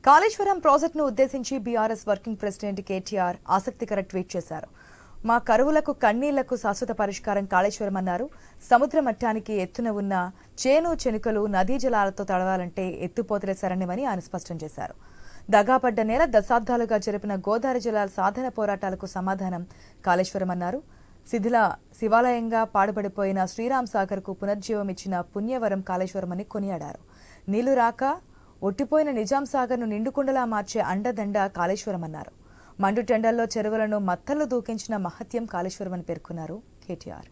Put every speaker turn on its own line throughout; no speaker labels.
కాళేశ్వరం ప్రాజెక్టును ఉద్దేశించి BRS working president KTR ఆసక్తికర ట్వీట్ చేశారు. మా కరువులకు కన్నీళ్లకు శాశ్వత పరిష్కారం కాళేశ్వరం అన్నారు. సముద్ర మట్టానికి ఎత్తున ఉన్న చేను చెనుకలు నదీ జలాలతో తడవాలంటే ఎత్తుపోతలే శరణ్యమని ఆయన స్పష్టం చేశారు. దగాపడ్డ నేల దశాబ్దాలుగా జరిపిన గోదావరి జలాల సాధన పోరాటాలకు సమాధానం కాళేశ్వరం అన్నారు. శివాలయంగా పాడుపడిపోయిన శ్రీరామ్ సాగర్ కు పునర్జీవం ఇచ్చిన పుణ్యవరం కాళేశ్వరమని కొనియాడారు. నీళ్లు రాక ఒట్టిపోయిన నిజాం సాగర్ను నిండుకుండలా మార్చే అండదండ కాళేశ్వరం అన్నారు. మండుటెండల్లో చెరువులను మత్తళ్లు దూకించిన మహత్యం కాళేశ్వరం అని పేర్కొన్నారు కేటీఆర్.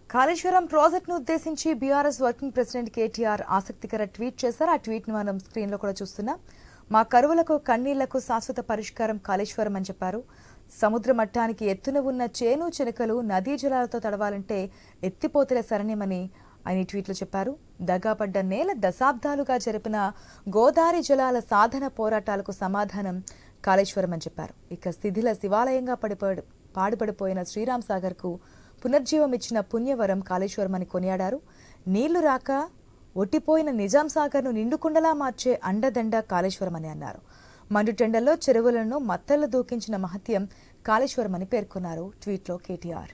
కాళేశ్వరం ప్రాజెక్టును ఉద్దేశించి బీఆర్ఎస్ వర్కింగ్ ప్రెసిడెంట్ కేటీఆర్ ఆసక్తికర ట్వీట్ చేశారు. ఆ ట్వీట్ ను మనం స్క్రీన్ లో కూడా చూస్తున్నాం. మా కరువులకు కన్నీళ్లకు శాశ్వత పరిష్కారం కాళేశ్వరం అని చెప్పారు. సముద్ర మట్టానికి ఎత్తున ఉన్న చేను చెనుకలు నదీ జలాలతో తడవాలంటే ఎత్తిపోతలే శరణ్యమని ఆయన ట్వీట్లో చెప్పారు. దగాపడ్డ నేల దశాబ్దాలుగా జరిపిన గోదావరి జలాల సాధన పోరాటాలకు సమాధానం కాళేశ్వరం అని చెప్పారు. ఇక శివాలయంగా పాడుపడిపోయిన శ్రీరామ్ సాగర్ కు పునర్జీవం ఇచ్చిన పుణ్యవరం కాళేశ్వరం అని కొనియాడారు. నీళ్లు రాక ఒట్టిపోయిన నిజాం సాగర్ను నిండుకుండలా మార్చే అండదండ కాళేశ్వరం అని అన్నారు. మండుటెండల్లో చెరువులను మత్తళ్లు దూకించిన మహత్యం కాళేశ్వరం అని పేర్కొన్నారు ట్వీట్లో కేటీఆర్.